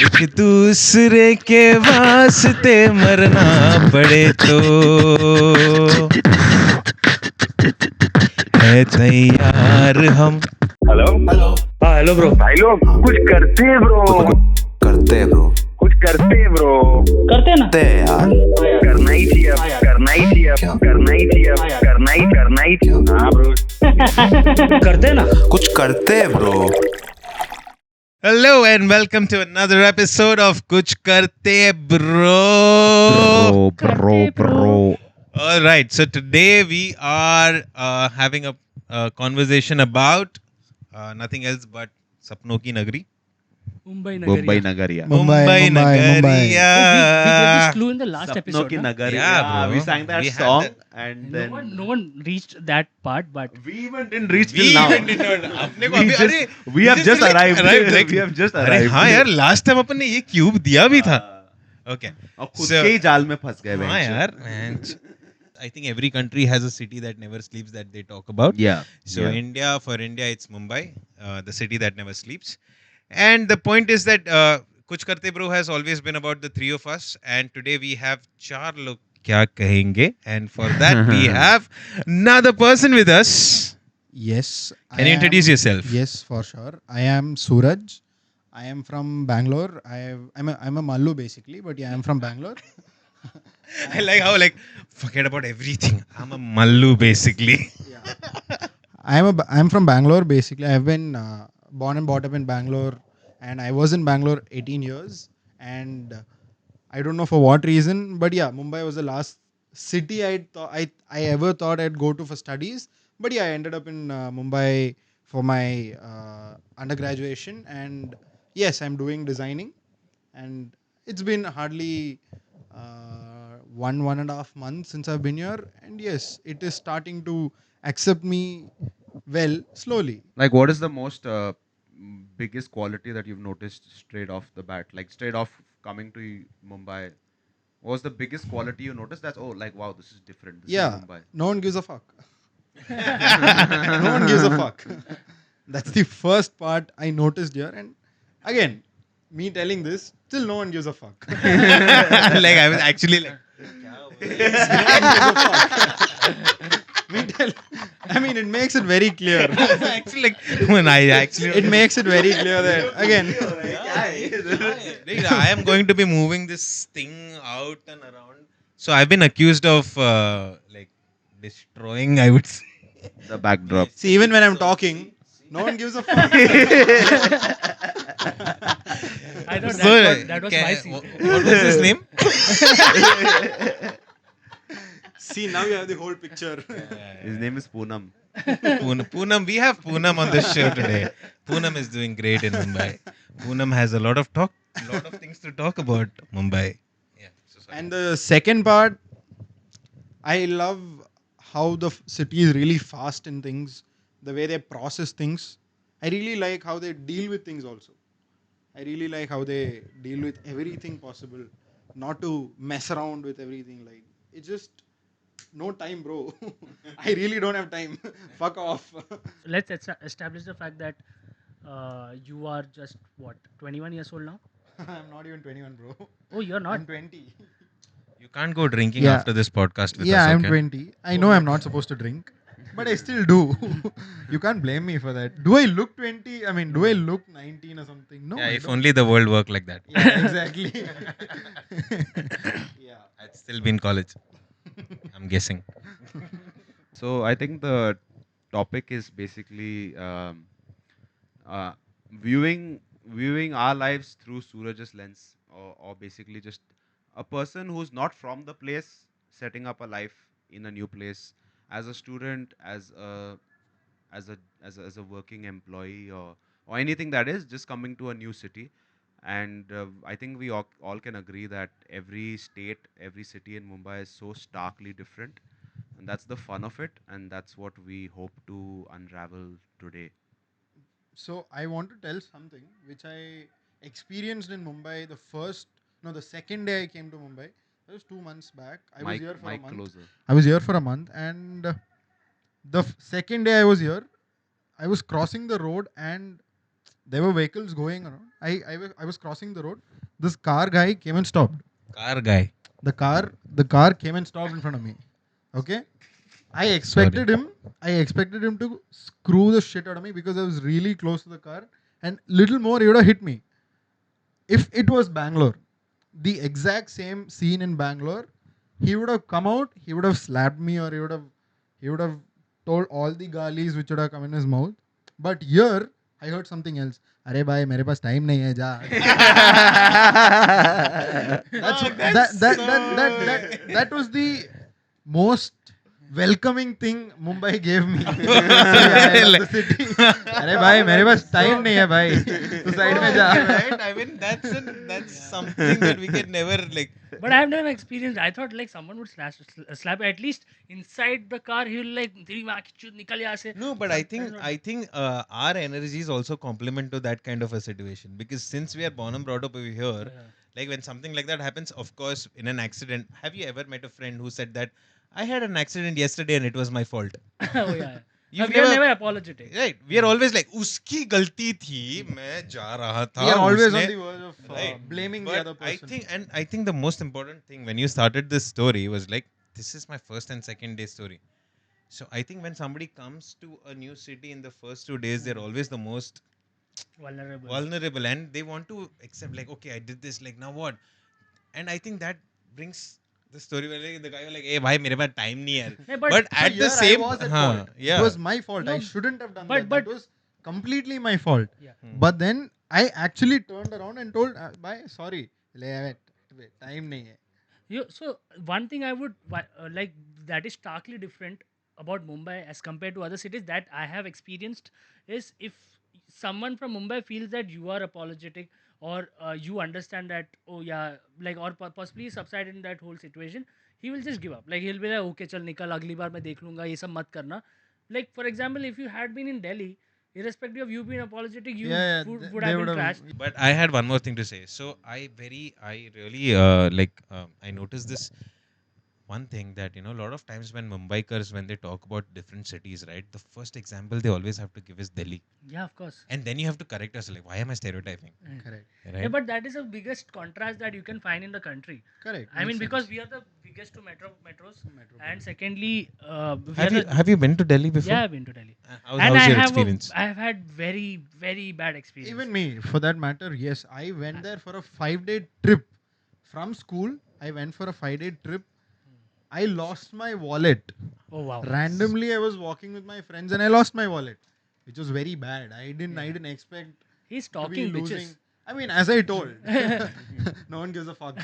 एक दूसरे के वास्ते मरना पड़े तो है तैयार हम. हेलो हाँ हेलो ब्रो. भाई लोग कुछ करते हैं ब्रो. करते हैं ब्रो. कुछ करते हैं ब्रो. करते हैं ना. करते हैं यार. करना ही चाहिए अब, करना ही चाहिए अब, क्या? करना ही चाहिए अब, करना ही चाहिए. हाँ ब्रो. करते हैं ना. कुछ करते हैं bro. Hello and welcome to another episode of Kuch Kartey Bro. Bro. All right, so today we are having a conversation about nothing else but Sapno Ki Nagari. Mumbai Mumbai Nagariya. Nagariya. Mumbai We gave this Nagariya. clue in the last Sapno episode. ki Na? Nagariya. Yeah, bro. We sang that We had song that. and No then one reached that part, but we even didn't reach We till now. even did not. अपने को We अभी just- अरे we have just arrived. Right. We have just अरे arrived. हाँ यार last time अपन ने ये cube दिया भी था. हाँ। Okay. और खुद So- के ही जाल में फंस गए. हाँ यार. And I think every country has a city that never sleeps that they talk about. Yeah. So yeah. for India, it's Mumbai, the city that never sleeps. And the point is that Kuch Karte Bro has always been about the three of us. And today we have Char Log Kya Kahenge. And for that we have another person with us. Yes. Can you introduce yourself? Yes, for sure. I am Suraj. I am from Bangalore. I'm a Mallu basically, but yeah, I'm from Bangalore. I like how forget about everything. I'm a Mallu basically. I'm from Bangalore basically. I've been born and brought up in Bangalore, and I was in Bangalore 18 years. And I don't know for what reason, but yeah, Mumbai was the last city I ever thought I'd go to for studies. But yeah, I ended up in Mumbai for my undergraduation, and yes, I'm doing designing, and it's been hardly 1.5 months since I've been here, and yes, it is starting to accept me well slowly. Like, what is the most biggest quality that you've noticed straight off the bat? Like, straight off coming to Mumbai, what was the biggest quality you noticed? That's wow, this is different. This Yeah, is Mumbai. no one gives a fuck. No one gives a fuck. That's the first part I noticed here, and again, me telling this, still no one gives a fuck. I was actually like. I mean, it makes it very clear. Actually, when I actually. It makes it very clear that again. I am going to be moving this thing out and around. So I've been accused of destroying, I would say. The backdrop. See, even when I'm talking, no one gives a fuck. I thought So, that was my scene. What was his name? See, now you have the whole picture. His name is Poonam. Poonam. We have Poonam on the show today. Poonam is doing great in Mumbai. Poonam has a lot of things to talk about Mumbai. Yeah. So sorry. And the second part, I love how the city is really fast in things, the way they process things. I really like how they deal with things also. I really like how they deal with everything possible, not to mess around with everything. Like, it's just no time, bro. I really don't have time. Fuck off. So let's establish the fact that you are just 21 years old now. I'm not even 21, bro. Oh, you're not. I'm 20. You can't go drinking Yeah. after this podcast with Yeah, us. I'm Okay? 20. I know I'm not supposed to drink, but I still do. You can't blame me for that. Do I look 20? I mean, do I look 19 or something? No. Yeah, I if don't. only the world worked like that. Yeah, exactly. Yeah. I'd still be in college. I'm guessing. So I think the topic is basically uh, viewing our lives through Suraj's lens, or basically just a person who's not from the place setting up a life in a new place as a student, as a working employee, or anything that is just coming to a new city. And I think we all can agree that every state, every city in Mumbai is so starkly different. And that's the fun of it. And that's what we hope to unravel today. So I want to tell something which I experienced in Mumbai the second day I came to Mumbai. That was 2 months back. I was here for a month. Closer. I was here for a month, and the second day I was here, I was crossing the road, and there were vehicles going around. I was crossing the road. This car guy came and stopped. Car guy. The car came and stopped in front of me. Okay. I expected him to screw the shit out of me because I was really close to the car, and little more he would have hit me. If it was Bangalore, the exact same scene in Bangalore, he would have come out, he would have slapped me, or he would have told all the galis which would have come in his mouth. But here I heard something else. अरे भाई मेरे पास time नहीं है जा. That was the most welcoming thing Mumbai gave me. So yeah, I love the city. अरे भाई मेरे पास time नहीं है भाई. तू side में जा. Right? I mean, that's something that we can never like. But I have never experienced. I thought like someone would slap at least inside the car. He will like तेरी माँ की चूत निकल यहाँ से. No, but I think our energy is also complement to that kind of a situation, because since we are born and brought up over here, like when something like that happens, of course, in an accident, have you ever met a friend who said that I had an accident yesterday and it was my fault? Oh yeah. You've We are never- never apologetic. Right? We are always like उसकी गलती थी, मैं जा रहा था. We are always उसने- on the verge of Right. blaming the But other person. I think the most important thing when you started this story was like, this is my first and second day story. So I think when somebody comes to a new city in the first 2 days, they're always the most vulnerable, and they want to accept like, okay, I did this, like now what? And I think that brings the story where like, the guy was like, hey bhai, मेरे पास time नहीं है. Hey, But but at the Here same, I was at हाँ, fault. yeah. It was my fault. No, I shouldn't have done but- that. but- That was completely my fault. Yeah. But then I actually turned around and told, bye, sorry. Wait, time nahi hai. So one thing I would like that is starkly different about Mumbai as compared to other cities that I have experienced is if someone from Mumbai feels that you are apologetic or you understand that like or possibly subside in that whole situation, he will just give up. Like he'll be like, okay, chal nikal, अगली बार मैं देख लूँगा, ये सब मत करना. Like for example, if you had been in Delhi, irrespective of you being apologetic, you would they have been would have- trashed. But I had one more thing to say. So I really I noticed this one thing that a lot of times when Mumbaikars, when they talk about different cities, right, the first example they always have to give is Delhi, Yeah, of course. and then you have to correct us like, why am I stereotyping? Correct. Right? Yeah, but that is the biggest contrast that you can find in the country. Correct. I mean, Makes because sense. we are the biggest two metros, and secondly, have you been to Delhi before? yeah, I've been to Delhi, How's and your experience? I have had very very bad experience. Even me, for that matter, yes. I went there for a 5-day trip. From school, I went for a 5-day trip. I lost my wallet. Oh wow. Randomly, I was walking with my friends and I lost my wallet, which was very bad. I didn't expect He's to be talking losing. bitches. I mean, as I told, no one gives a fuck.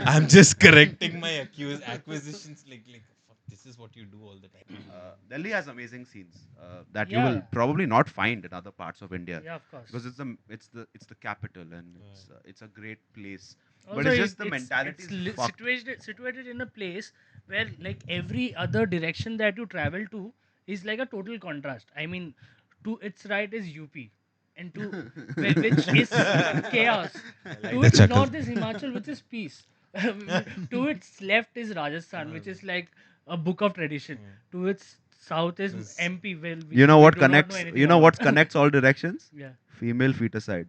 I'm just correcting my acquisitions. Like, fuck, this is what you do all the time. Delhi has amazing scenes that you Yeah. will probably not find in other parts of India. Yeah, of course. Because it's the capital and it's a great place. Also, but it's just the mentality It's is fucked. situated in a place where like every other direction that you travel to is like a total contrast. I mean, to its right is UP, and to which is chaos. To the its chuckle. north is Himachal, which is peace. To its left is Rajasthan, which is like a book of tradition. To its south is MP. Well, You know what we do not know connects? anything You know about. what connects all directions? Yeah. Female feticide.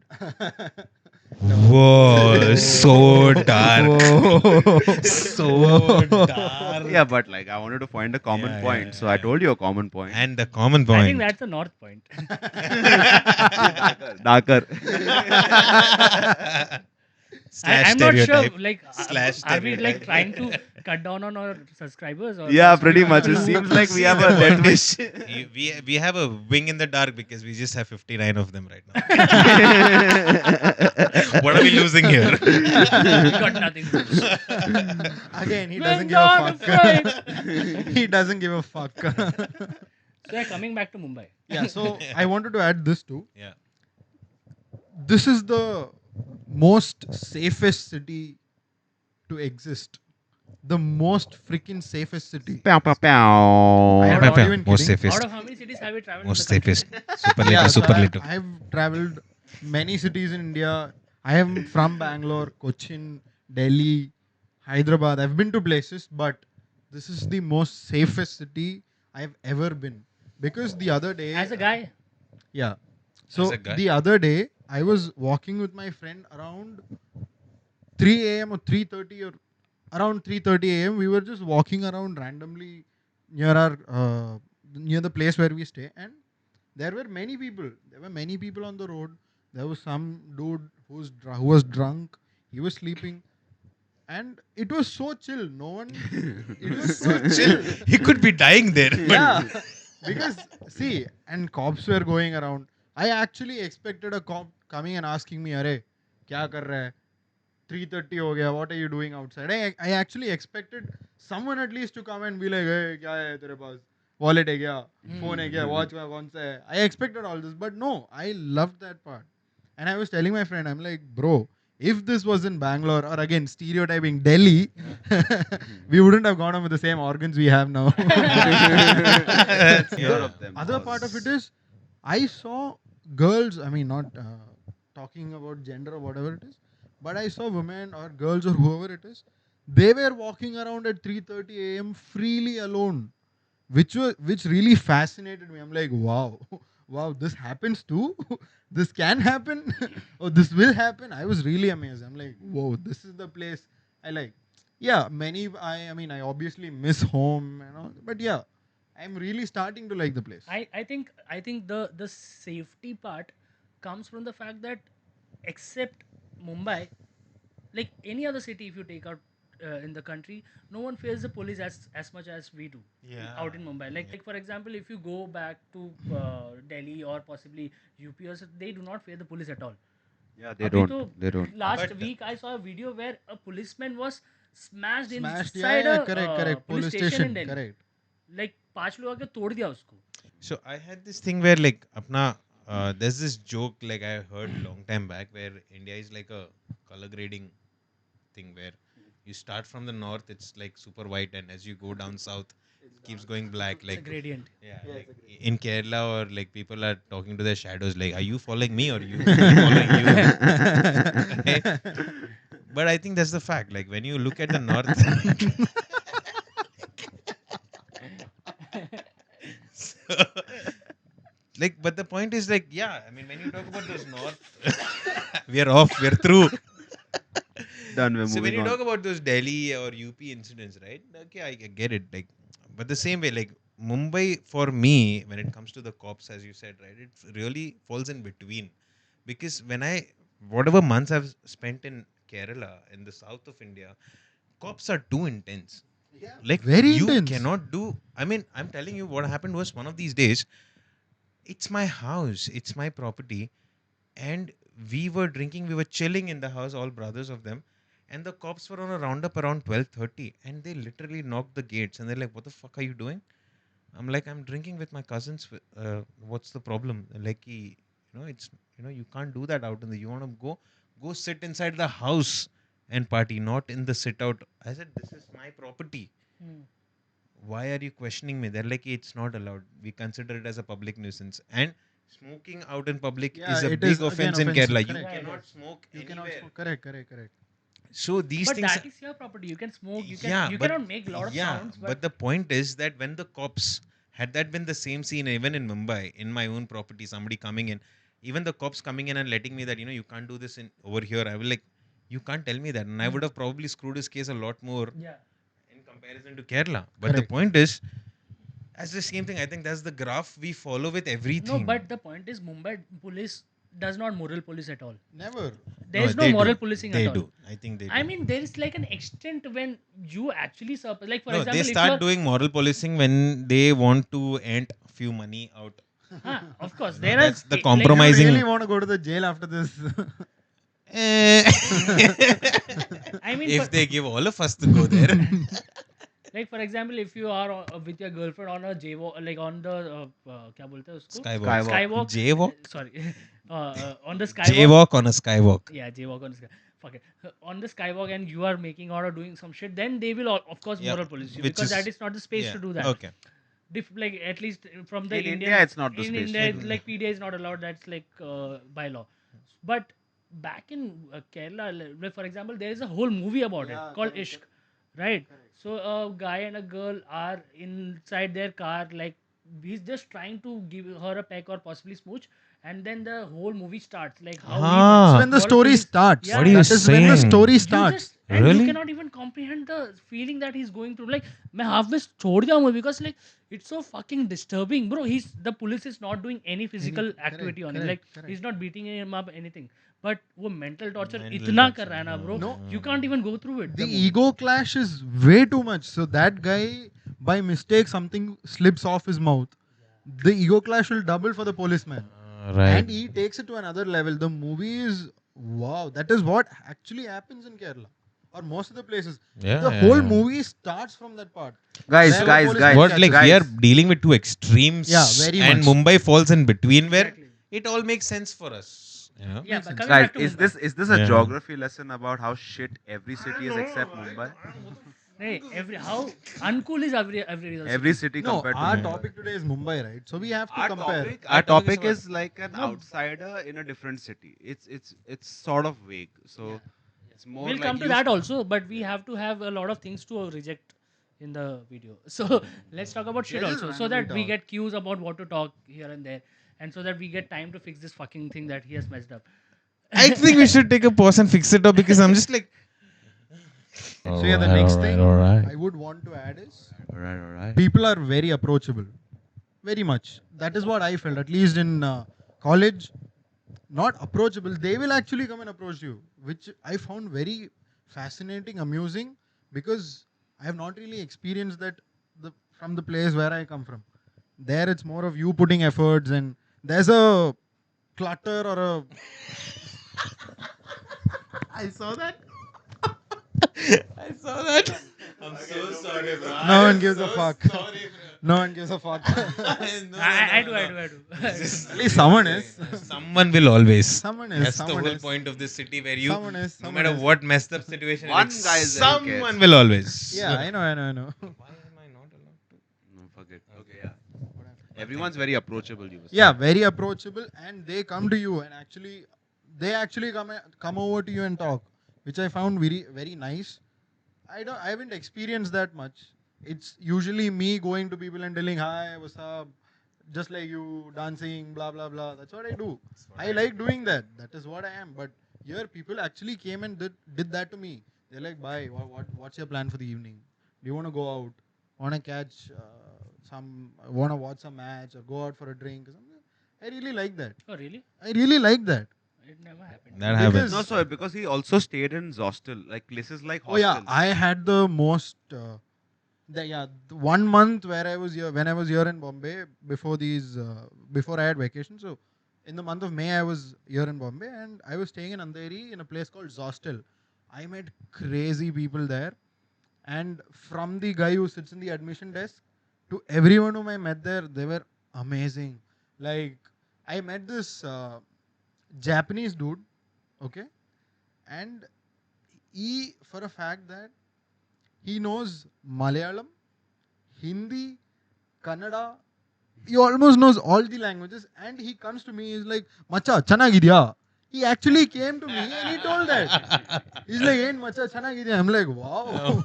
Whoa, so dark. So dark. Yeah, but like I wanted to find a common Yeah, point, yeah, so I told you a common point. And the common I point. think that's the north point. Darker. Slash I'm not sure. stereotype. Like, Slash are we like stereotype. trying to cut down on our subscribers? Or Yeah, pretty much. It seems like we have a dead wish. We have a wing in the dark because we just have 59 of them right now. What are we losing here? We got nothing. to lose. Again, he When doesn't give dawn a is fuck. bright. He doesn't give a fuck. So yeah, coming back to Mumbai. Yeah, so I wanted to add this too. Yeah. This is the most safest city to exist. The most freaking safest city. Pow, pow, I pow. am not even Most kidding. safest. Out of how many cities have you traveled? Most in the country? safest. Superlative, Yeah, so superlative. I've traveled many cities in India. I am from Bangalore, Cochin, Delhi, Hyderabad. I've been to places, but this is the most safest city I've ever been. Because the other day, As a guy, yeah. So As a guy? the other day, I was walking with my friend around 3 a.m. or 3:30 or around 3:30 a.m. We were just walking around randomly near our near the place where we stay, and there were many people. There were many people on the road. There was some dude who was drunk. He was sleeping, and it was so chill. No one. It was so chill. He could be dying there. but- Yeah, because see, and cops were going around. I actually expected a cop coming and asking me, "Arey, क्या कर रहा है? 3:30 हो गया. What are you doing outside?" I actually expected someone at least to come and be like, "Hey, क्या है तेरे पास? Wallet है क्या? Phone है क्या? Watch कौन सा है?" I expected all this, but no, I loved that part. And I was telling my friend, I'm like, bro, if this was in Bangalore or again stereotyping Delhi, we wouldn't have gone on with the same organs we have now. Fear of them. Other part of it is, I saw girls. I mean, not talking about gender or whatever it is, but I saw women or girls or whoever it is. They were walking around at 3:30 a.m. freely alone, which really fascinated me. I'm like, wow, wow, this happens too. This can happen, or this will happen. I was really amazed. I'm like, whoa, this is the place I like. Yeah, many. I mean, I obviously miss home and all, but yeah, I'm really starting to like the place. I think the safety part comes from the fact that except Mumbai, like any other city, if you take out in the country, no one fears the police as much as we do out in Mumbai. Like for example, if you go back to Delhi or possibly UP, or they do not fear the police at all. Yeah, they Abhi don't. to They don't. last But- week I saw a video where a policeman was smashed Smashed, inside yeah, a correct. police station in Delhi. correct. Like 5 लोग आके तोड़ दिया उसको. So I had this thing where like apna there's this joke like I heard long time back where India is like a color grading thing where you start from the north, it's like super white, and as you go down south, it keeps going black. It's a Like gradient. yeah, like in Kerala or like people are talking to their shadows like, are you following me or you following you? Right? But I think that's the fact. Like when you look at the north, so, like, but the point is like, yeah, I mean, when you talk about those north, we are off, we're through. Done. We're So when moving you on. talk about those Delhi or UP incidents, right? Okay, I get it. Like, but the same way, like Mumbai for me, when it comes to the cops, as you said, right, it really falls in between, because when I whatever months I've spent in Kerala in the south of India, cops are too intense. Like Very you intense. cannot do. I mean, I'm telling you, what happened was one of these days. It's my house. It's my property, and we were drinking. We were chilling in the house, all brothers of them, and the cops were on a roundup around 12:30, and they literally knocked the gates, and they're like, "What the fuck are you doing?" I'm like, "I'm drinking with my cousins. What's the problem?" Like, it's you can't do that out in the. You want to go sit inside the house and party, not in the sit out. I said, "This is my property. Hmm. Why are you questioning me?" They're like, "It's not allowed. We consider it as a public nuisance." And smoking out in public Yeah, is a it big is, again, offense in offensive, Kerala. You correct. cannot smoke You anywhere. cannot smoke. Correct. So these But things. that is your property. You can smoke. You can. Yeah, You but- cannot make a lot of sounds. But the point is that when the cops had that been the same scene even in Mumbai, in my own property, somebody coming in, even the cops coming in and letting me that you can't do this in over here, I will like, you can't tell me that, and I would have probably screwed his case a lot more yeah. in comparison to Kerala. But the Correct. point is, as the same thing, I think that's the graph we follow with everything. No, but the point is, Mumbai police does not moral police at all. Never. There is no they moral do. policing They at all. do. I think they do. I mean, there is like an extent when you actually like for no, example, they if start you're- doing moral policing when they want to ant few money out. of course, No, there that's are the like, compromise. You Rising- really want to go to the jail after this? Eh. I mean, If they give all of us to go there. like for example, if you are with your girlfriend on a jaywalk, like on the क्या बोलते हैं उसको? Skywalk. Skywalk. Jaywalk? Sorry, on the skywalk. Jaywalk on a skywalk. Yeah, jaywalk on the sky. Fuck it. On the skywalk, and you are making or doing some shit, then they will of course Yeah, moral police you which because is- that is not the space Yeah, to do that. Okay. Like at least from the In Indian, India, it's not the in space. India, like PDA is not allowed. That's like by law. But back in Kerala, like, for example, there is a whole movie about it called Ishq, right? So a guy and a girl are inside their car, like he's just trying to give her a peck or possibly smooch, and then the whole movie starts. Like how Ah. he wants to When the call story police. starts. Yeah. What are you That is when the saying? story You starts. just and Really? you cannot even comprehend the feeling that he's going through. Like, मैं halfway छोड़ दिया movie because like it's so fucking disturbing, bro. The police is not doing any physical activity on him. Like he's not beating him up anything. But वो mental torture Mental इतना torture, कर रहा है ना, bro. No. You can't even go through it. The movie. ego clash is way too much. So that guy, by mistake, something slips off his mouth. The ego clash will double for the policeman. Right. And he takes it to another level. The movie is wow. That is what actually happens in Kerala or most of the places. Yeah, The yeah, whole yeah. movie starts from that part. Guys, Where the guys, policeman guys. What catches like him. we guys. are dealing with two extremes. Yeah, very and much. Mumbai falls in between where Exactly. it all makes sense for us. You know? Yeah, but coming Guys, back to is Mumbai. this a Yeah. geography lesson about how shit every city is except Mumbai? Hey, how uncool is every other Every city. city No, compared to our Mumbai. topic today is Mumbai, right? So we have to compare. Our Our topic topic is is like an outsider in a different city. It's sort of vague. So it's more We'll like come to you that also, but we have to have a lot of things to reject in the video. So let's talk about shit Yeah, just also, so randomly that we talk. get cues about what to talk here and there, and so that we get time to fix this fucking thing that he has messed up. I think we should take a pause and fix it up because I'm just like. So yeah, the next thing I would want to add is Alright. people are very approachable, very much. That is what I felt. At least in college, not approachable. They will actually come and approach you, which I found very fascinating, amusing, because I have not really experienced that from the place where I come from. There, it's more of you putting efforts, and there's a clutter or a. I saw that. I saw that. I'm so sorry, bro. No one gives a fuck. No one gives a fuck. I do. At least someone is. Someone will always. Someone is. That's the Someone whole is. point of this city where you, Someone is. no Someone matter is. what messed up situation, One like, guy is there who someone cares. will always. Yeah, I know. Why am I not allowed to? No, fuck it. Okay, yeah. Everyone's very approachable. You were Yeah, saying. very approachable, and they come to you and they actually come over to you and talk, which I found very nice. I haven't experienced that much. It's usually me going to people and telling hi, what's up, just like you, dancing, blah blah blah. That's what I do. I like doing that. That is what I am. But here, people actually came and did that to me. They're like, bye. What's your plan for the evening? Do you want to go out? Want to catch want to watch some match or go out for a drink or something? I really like that. Oh really? I really like that. It never happened. That happens. Because- No, so because he also stayed in hostel, like places like Oh hostels. yeah, I had the most. The 1 month where I was here when I was here in Bombay before I had vacation. So in the month of May I was here in Bombay and I was staying in Andheri in a place called Zostel. I met crazy people there, and from the guy who sits in the admission desk to everyone whom I met there, they were amazing. Like I met this Japanese dude, okay, and he for a fact that he knows Malayalam, Hindi, Kannada. He almost knows all the languages, and he comes to me. He's like, "Macha, chanagidya." He actually came to me and he told that. He's like, "Hey, macha, chanagidya." I'm like, "Wow!"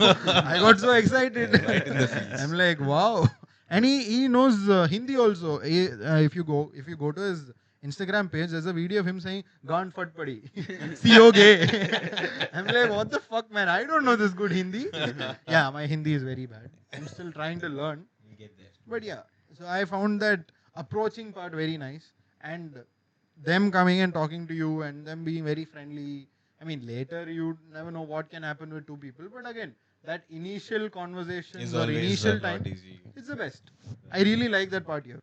I got so excited. Right in the face. I'm like, "Wow!" And he knows Hindi also. If you go to his Instagram page, there's a video of him saying "Gaan fat padi," "Siyoge." I'm like, what the fuck, man? I don't know this good Hindi. Yeah, my Hindi is very bad. I'm still trying to learn. But yeah, so I found that approaching part very nice, and them coming and talking to you and them being very friendly. I mean, later you never know what can happen with two people, but again, that initial conversations Is or always initial not time, easy. it's the best. I really like that part here.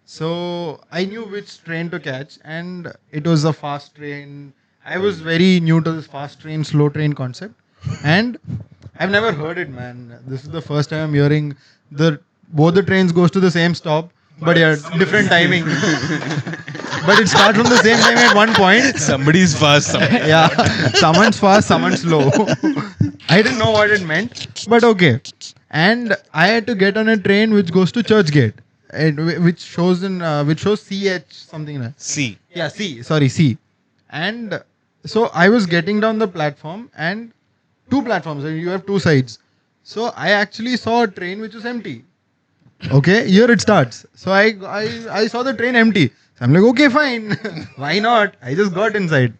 So I knew which train to catch, and it was a fast train. I was very new to this fast train, slow train concept, and I've never heard it, man. This is the first time I'm hearing both the trains goes to the same stop, but yeah, different timing. But it starts from the same time at one point. Somebody's fast. Yeah, someone's fast, someone's slow. I didn't know what it meant, but okay. And I had to get on a train which goes to Churchgate, which shows CH something like. See. Yeah, C. And so I was getting down the platform, and two platforms, and you have two sides. So I actually saw a train which was empty. Okay, here it starts. So I saw the train empty. So I'm like, okay, fine. Why not? I just got inside.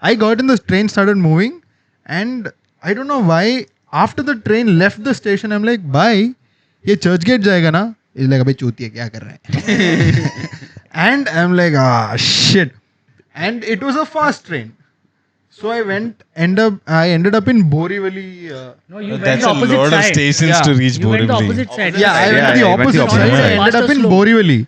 I got in, the train started moving, and I don't know why. After the train left the station, I'm like, bye. ये church gate जाएगा ना? He's like, अबे चूतिया क्या कर रहा है? And I'm like, ah, shit. And it was a fast train. So I ended up in Borivali. No, you went That's the a opposite lot of side. stations Yeah. to reach You went the Borivali. opposite side. Yeah, I went to the Yeah, I went opposite the side. opposite I side. ended up Fast or in slow? Borivali.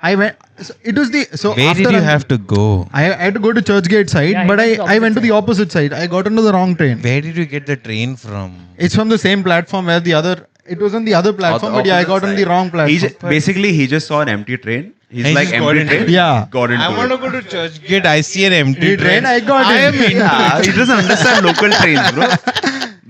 I went. So it was the. So Where after did you I'm- have to go? I had to go to Churchgate side, Yeah, but he went to the I went to opposite the opposite side. I got onto the wrong train. Where did you get the train from? It's from the same platform where the other. It was on the other platform, but yeah, I got on the wrong platform. Basically, he just saw an empty train. He's And like, just got empty into train. it. Yeah. Got into I want to it. go to Churchgate. I see an empty Train, I got I in. am in. Yeah, he doesn't understand local trains, bro.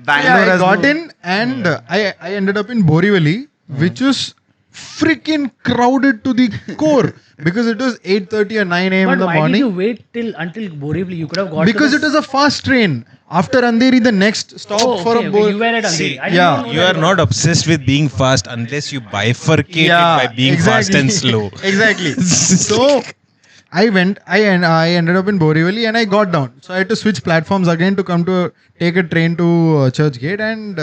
Bangalore Yeah, I has got no- in and I ended up in Borivali, which was freaking crowded to the core because it was 8:30 or 9 a.m. But in the why did morning. you wait until Borivali? You could have got Because to it was a fast train. After Andheri, the next stop for a You were at Andheri. See, I did yeah, not know You that are not obsessed with being fast unless you bifurcate it by being fast and slow. Exactly. So I ended up in Borivali and I got down. So I had to switch platforms again to come to take a train to Churchgate, and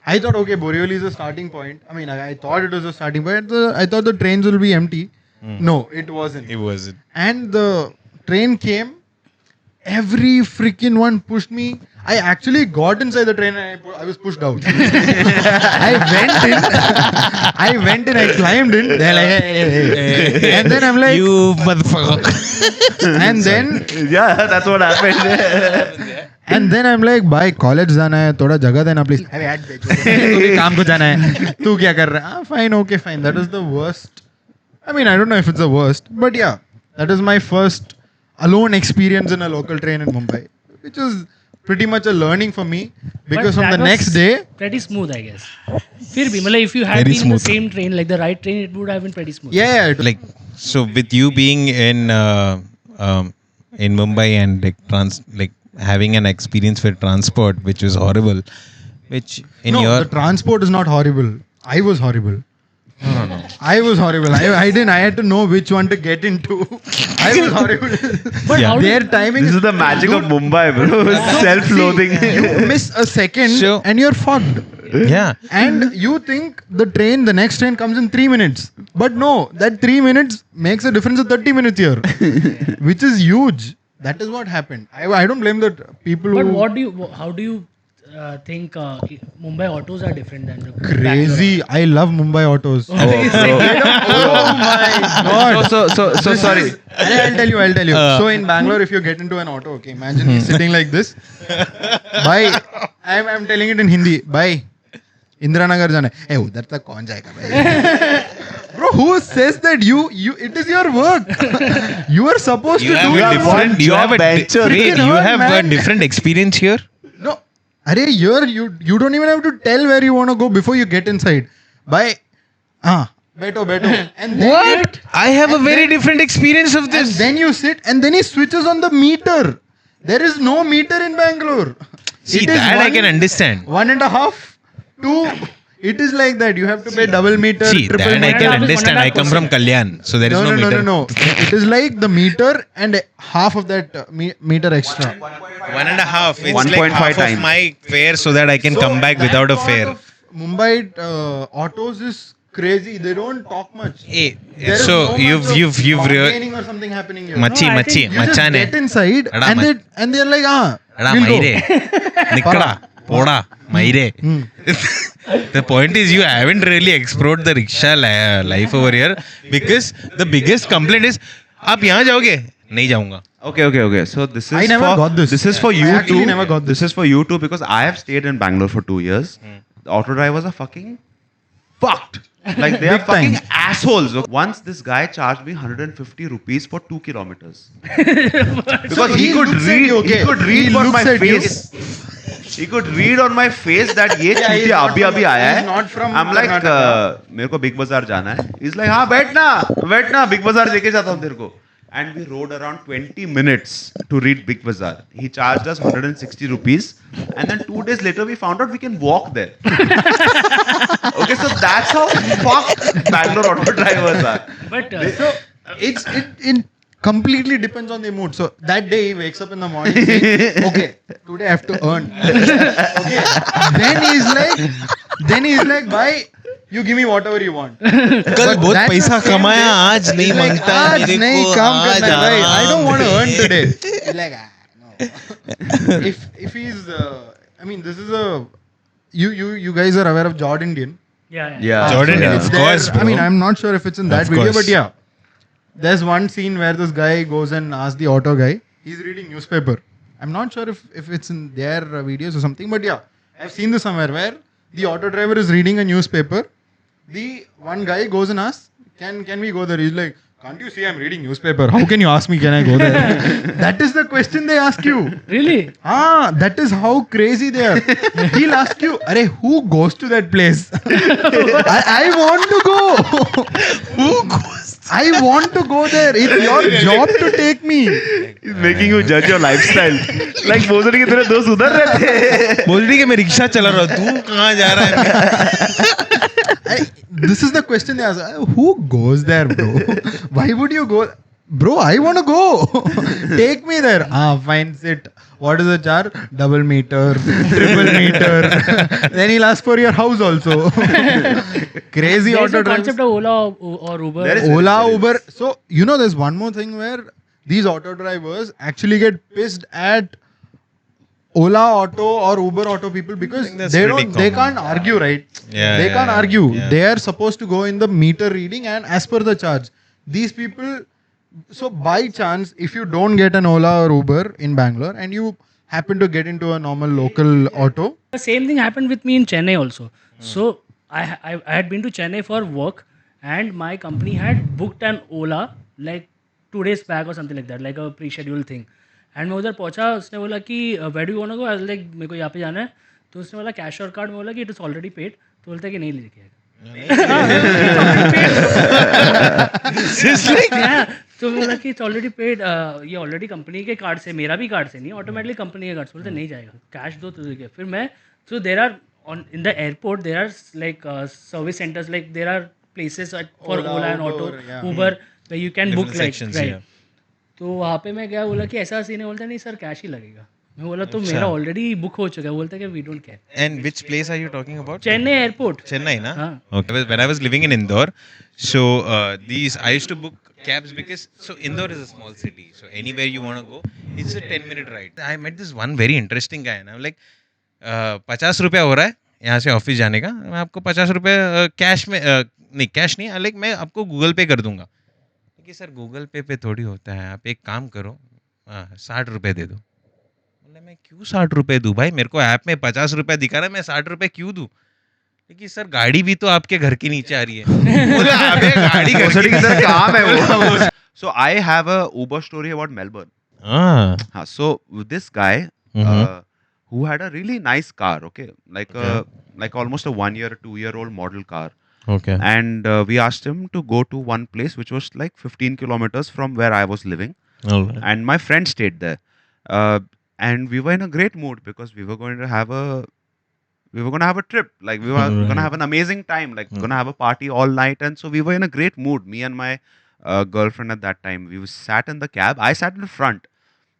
I thought, okay, Borivali is a starting point. I mean, I thought it was a starting point. I thought the trains will be empty. No, it wasn't. It wasn't. And the train came. Every freaking one pushed me. I actually got inside the train and I was pushed out. I went in, I climbed in. They're like, hey. And then I'm like, You motherfucker. and then Yeah, that's what happened. And then I'm like, भाई college जाना है, थोड़ा जगह देना please. अरे यार तू भी काम को जाना है, तू क्या कर रहा है? Fine, okay, fine. That is the worst. I mean, I don't know if it's the worst, but yeah, that is my first alone experience in a local train in Mumbai, which was pretty much a learning for me because from that the was next day, pretty smooth, I guess. फिर भी मतलब if you had Very been in the smooth. same train, like the right train, it would have been pretty smooth. yeah, it, Like, so with you being in Mumbai and like having an experience with transport which was horrible, which in no, your the transport is not horrible. I was horrible. No. I was horrible. I didn't. I had to know which one to get into. I was horrible. But Yeah. how Their did, timing This is the magic of Mumbai, bro. Self-loathing. You miss a second So- and you're fucked. yeah. And you think the next train comes in 3 minutes. But no, that 3 minutes makes a difference of 30 minutes here, which is huge. That is what happened. I don't blame the people but who... how do you think Mumbai autos are different than the Crazy. I love Mumbai autos. Oh my god. So sorry. I'll tell you. So in Bangalore, if you get into an auto, okay, imagine he's sitting like this. Bhai, I'm telling it in Hindi. Bhai, Indira Nagar jana hai. Hey, udhar tak kaun jayega bhai? Bro, who says that you? It is your work. You are supposed You to have do a it. different. You have a bencher. wait, Freaking you hard, have a man. different experience here. No, Arey, here you don't even have to tell where you want to go before you get inside. Bye. Beto. And then What? I have a and very then- different experience of And this. then you sit and then he switches on the meter. There is no meter in Bangalore. See, It is that I one- can understand. 1.5, 2. It is like that. You have to pay double meter, See, triple that I meter. can 1.5 is understand. I come from 1.5%. Kalyan, so there is no, meter. No. It is like the meter and half of that meter extra. 1.5. It's 1.5 like half times. of my fare, so that I can come back that without a part fare. of Mumbai autos is crazy. They don't talk much. Hey, There is so no you've much of you bargaining or something happening here. machi No, I machi think You just machane. get inside Ada and mach- they're like, Ada we'll go. maire. Nikda. Poda. Maire. The point is you haven't really explored the rickshaw life over here because the biggest complaint is आप यहाँ जाओगे नहीं जाऊंगा. Okay. So this is I never for got this. This is for I you actually too. never got This is for you too because I have stayed in Bangalore for 2 years. The auto drivers are fucking fucked. Like they are Big time. fucking assholes. Once this guy charged me 150 rupees for 2 kilometers because he could looks at read. you, okay. He could He read on looks my at you. face. He could read on my face that ये Yeah, he's चीटिया not अभी from- अभी आया he's not from है. I'm like Karnataka. मेरे को big बाजार जाना है. He's like हाँ बैठना बिग बाजार लेके जाता हूँ तेरे को. And we rode around 20 minutes to reach Big Bazaar. He charged us 160 rupees. And then 2 days later, we found out we can walk there. Okay, so that's how fucked Bangalore auto drivers are. but it completely depends on the mood. So that day he wakes up in the morning saying, okay, today I have to earn. Okay. Then he's like, bye. You give me whatever you want. कल बहुत That's the पैसा same कमाया day. आज नहीं He's like, मांगता है आज मेरे नहीं को काम आज करना है भाई. I don't want to आराम earn से. today. He's like, no. If he's, I mean, this is a you guys are aware of Jordan Indian. Yeah. Jordan, Yeah. of It's course, there. I mean, bro. I'm not sure if it's in that Of video, course. but yeah. There's one scene where this guy goes and asks the auto guy. He's reading newspaper. I'm not sure if it's in their videos or something, but yeah, I've seen this somewhere where the auto driver is reading a newspaper. The one guy goes and asks, "Can we go there?" He's like, "Can't you see I'm reading newspaper? How can you ask me? Can I go there?" That is the question they ask you. Really? That is how crazy they are. He'll ask you, "Arey, who goes to that place?" I want to go. Who goes? I want to go there. It's your job to take me. He's making you judge your lifestyle. Like भोसड़ी के तेरे दोस्त उधर रहते हैं. बोल रही कि मैं रिक्शा चला रहा हूँ तू कहाँ जा रहा है This is the question they ask. Who goes there, bro? Why would you go? Bro, I want to go. Take me there. Fine, sit. What is the charge? Double meter, triple meter. Then he'll ask for your house also. Crazy There's auto a drivers. concept of Ola or Uber. There is- Ola, Uber. So, you know, there's one more thing where these auto drivers actually get pissed at Ola Auto or Uber Auto people because think that's they pretty don't, they common. can't argue, right? Yeah, They yeah, can't yeah, argue. yeah. They are supposed to go in the meter reading and as per the charge. These people, so by chance, if you don't get an Ola or Uber in Bangalore and you happen to get into a normal local auto, The same thing happened with me in Chennai also. So I had been to Chennai for work, and my company had booked an Ola like 2 days back or something like that, like a pre-scheduled thing. And मैं उधर पहुंचा, उसने बोला कि where do want to go, I was like मेरे को यहाँ पे जाना है. तो उसने बोला कैश और कार्ड में, बोला कि इट इज ऑलरेडी पेड. तो बोलता है कि नहीं लेके आएगा. तो बोला कि इट्स ऑलरेडी पेड, ये ऑलरेडी कंपनी के कार्ड से, मेरा भी कार्ड से नहीं, ऑटोमेटिकली कंपनी के कार्ड से. बोलते नहीं जाएगा, कैश दो तो देखे. फिर मैं, so there are on in the airport there are like service centres, like there are places for Ola and auto, Uber, you can book like, right. तो वहाँ पे मैं गया, बोला कि ऐसा सीन है. बोलता नहीं सर कैश ही लगेगा. मैं बोला तो मेरा ऑलरेडी बुक हो चुका है. बोलता है कि we don't care. And which place are you talking about? Chennai airport. Chennai, na? हाँ. Okay. When I was living in Indore, so I used to book cabs because so Indore is a small city. So anywhere you want to go, it's a 10-minute ride. I met this one very interesting guy, and I'm like, 50 रुपया हो रहा है यहाँ से office जाने का. मैं आपको 50 रुपये कैश में नहीं, कैश नहीं, लाइक मैं आपको गूगल पे कर दूंगा. कि सर गूगल पे थोड़ी होता है, आप एक काम करो, 60 रुपये दे दो. बोले मैं क्यों 60 रुपये दूँ भाई, मेरे को ऐप में 50 रुपये दिखा रहा है, मैं 60 रुपये क्यों दूँ. लेकिन सर गाड़ी भी तो आपके घर के नीचे आ रही है. बोला अबे गाड़ी घर भोसड़ी के के तेरे नीचे काम है वो. So I have a Uber story about Melbourne. हाँ. So this guy who had a really nice car, okay, like almost a 1 year, 2 year old model car. Okay. And we asked him to go to one place which was like 15 kilometers from where I was living, Alright. and my friend stayed there. And we were in a great mood because we were going to have a trip. Like we were going to have an amazing time. Like going to have a party all night, and so we were in a great mood. Me and my girlfriend at that time. We sat in the cab. I sat in the front.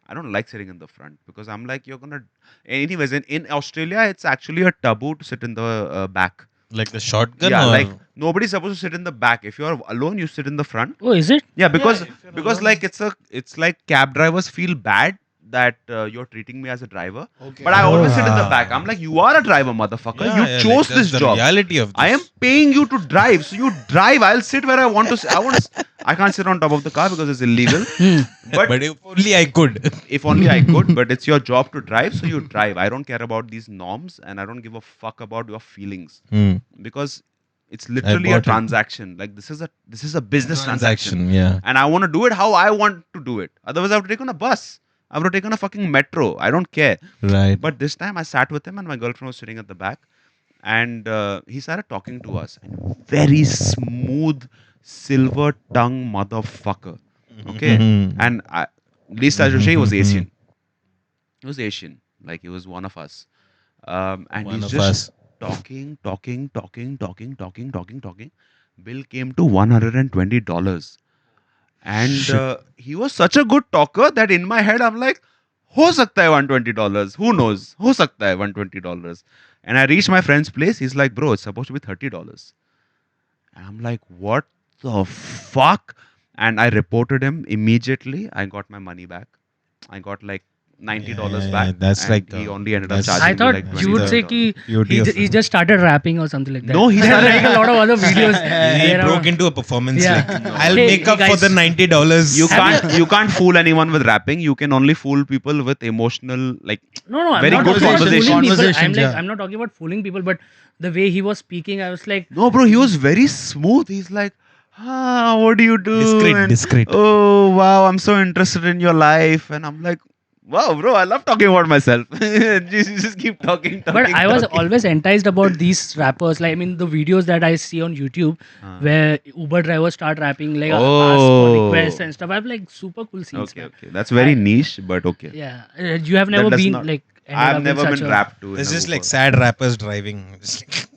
I don't like sitting in the front because I'm like, you're gonna. Anyways, in Australia, it's actually a taboo to sit in the back. Like the shotgun. Yeah, or? like nobody's supposed to sit in the back. If you're alone, you sit in the front. Oh, is it? Yeah, because like it's like cab drivers feel bad that you're treating me as a driver. Okay. But I always sit in the back. I'm like, you are a driver, motherfucker. Yeah, You yeah, chose like, that's this the job. reality of this. I am paying you to drive, so you drive. I'll sit where I want to. I can't sit on top of the car because it's illegal. But if only I could. If only I could, but it's your job to drive, so you drive. I don't care about these norms, and I don't give a fuck about your feelings because it's literally a bought it. transaction. Like this is a business transaction, Yeah. and I want to do it how I want to do it. Otherwise, I would have taken a bus. I would have taken a fucking metro. I don't care. Right. But this time, I sat with him, and my girlfriend was sitting at the back, and he started talking to us. And very smooth, silver tongue motherfucker. Okay, and least I should say, he was Asian. He was Asian, like he was one of us. And One he's of just us. talking. Bill came to $120. And he was such a good talker that in my head I'm like, हो सकता है $120. Who knows? हो सकता है $120. And I reached my friend's place. He's like, bro, it's supposed to be $30. And I'm like, what the fuck? And I reported him immediately. I got my money back. I got like $90 back. that's and like, he only ended up that's- charging I thought me like you would $20. say ki beauty of- he just started rapping or something like that. No, he There are started- like a lot of other videos. He there are- broke into a performance. Yeah. Like, I'll Hey, make up for guys. the $90. You can't fool anyone with rapping. You can only fool people with emotional, like, No, I'm Very not good talking about conversation. fooling people. Conversations, yeah. I'm not talking about fooling people, but the way he was speaking, I was like, no, bro, he was very smooth. He's like, what do you do? Discreet, And, discreet. Oh, wow, I'm so interested in your life. And I'm like, wow, bro, I love talking about myself. just keep talking. but I was always enticed about these rappers. Like, I mean, the videos that I see on YouTube where Uber drivers start rapping, like, ask for Oh. requests and stuff. I'm like, super cool scenes. Okay, man. okay. That's very niche, but okay. Yeah. You have never does been, not- like, ended I've up in never such been a- rapped to. in It's a just like Uber. sad rappers driving. Just like,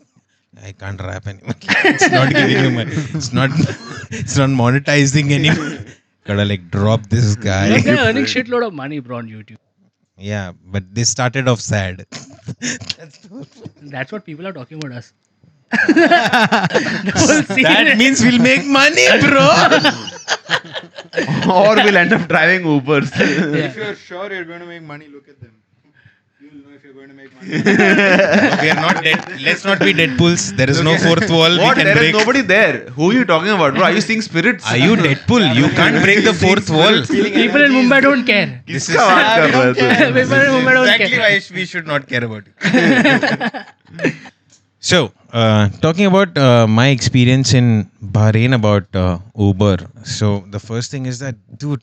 I can't rap anymore. It's not giving you money. It's not monetizing anymore. Gotta like drop this guy. Like, they're earning shitload of money, bro, on YouTube. Yeah, but they started off sad. That's what people are talking about us. The whole scene- That means we'll make money, bro. Or we'll end up driving Ubers. Yeah. If you're sure you're going to make money, look at them. You'll know if you're going to make money. We are not dead. Let's not be Deadpools. There is no fourth wall What? we can There is break. nobody there. Who are you talking about, bro? Are you seeing spirits? Are you Deadpool? You can't break the fourth wall. People in Mumbai don't care. This किसका बात कर रहे हो? People in Mumbai don't exactly care. why we should not care about it. So, talking about my experience in Bahrain about Uber. So, the first thing is that, dude,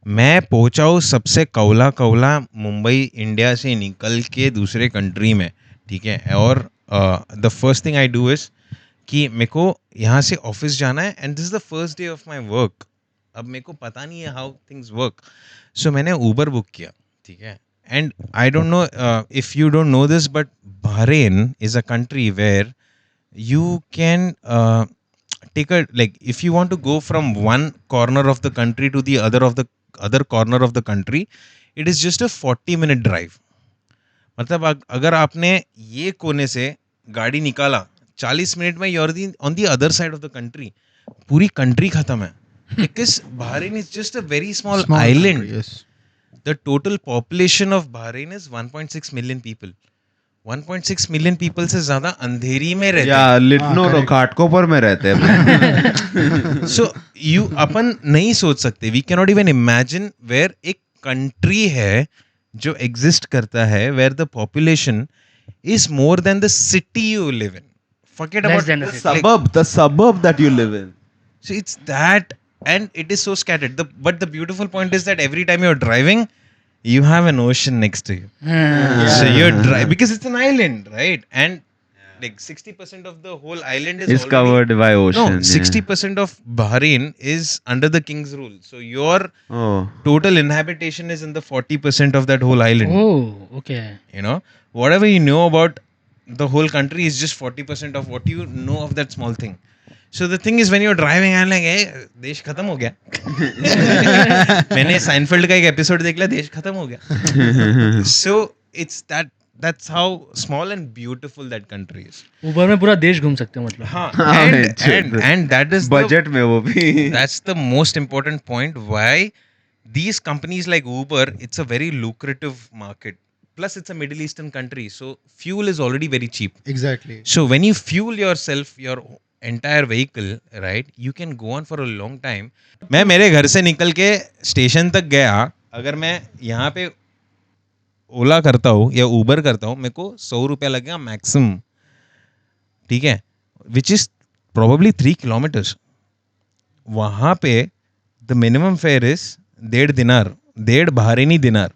मैं पहुंचा हूँ सबसे कौला Mumbai India से निकल के दूसरे कंट्री में, ठीक है. और the first thing I do is कि मेरे को यहाँ से ऑफिस जाना है and this is the first day of my work. अब मेरे को पता नहीं है हाउ थिंग्स वर्क, सो मैंने ऊबर बुक किया, ठीक है. And I don't know if you don't know this, but Bahrain is a country where you can take a, like, if you want to go from one corner of the country to the other corner of the country, it is just a 40-minute drive. मतलब अगर आपने ये कोने से गाड़ी निकाला 40 minute में you're on the other side of the country. पूरी country खत्म है. Because Bahrain is just a very small island. country, yes. The total population of Bahrain is 1.6 million people. 1.6 million people से ज्यादा अंधेरी में रहते या लिटनो घाटकोपर में रहते हैं. सो यू अपन नहीं सोच सकते, we can not even imagine where एक कंट्री है जो एग्जिस्ट करता है where the population is more than the city you live in. Forget Less about than the like, city. the suburb that you live in. so it's that, and it is so scattered. But the beautiful point is that every time you're driving, you have an ocean next to you. So you're driving because it's an island, right? And like 60% of the whole island is It's already, covered by ocean. no, 60% of Bahrain is under the king's rule. So your Oh. total inhabitation is in the 40% of that whole island. Oh, okay. You know, whatever you know about the whole country is just 40% of what you know of that small thing. So the thing is, when you're driving, I'm like, hey, देश खत्म हो गया. मैंने Seinfeld का एक episode देख लिया, देश खत्म हो गया. So it's that's how small and beautiful that country is. Uber में पूरा देश घूम सकते हो मतलब. हाँ, and that is Budget में वो भी. that's the most important point why these companies like Uber, it's a very lucrative market. Plus, it's a Middle Eastern country, so fuel is already very cheap. Exactly. So when you fuel yourself, your entire vehicle, right, you can go on for a long time. मैं मेरे घर से निकल के station तक गया, अगर मैं यहाँ पे ओला करता हूँ या ऊबर करता हूँ, मेरे को 100 रुपया लगेगा मैक्सिमम, ठीक है, विच इज प्रोबेबली 3 किलोमीटर्स. वहाँ पे द मिनिमम फेयर इज 1.5 दिनार, 1.5 बहरीनी दिनार,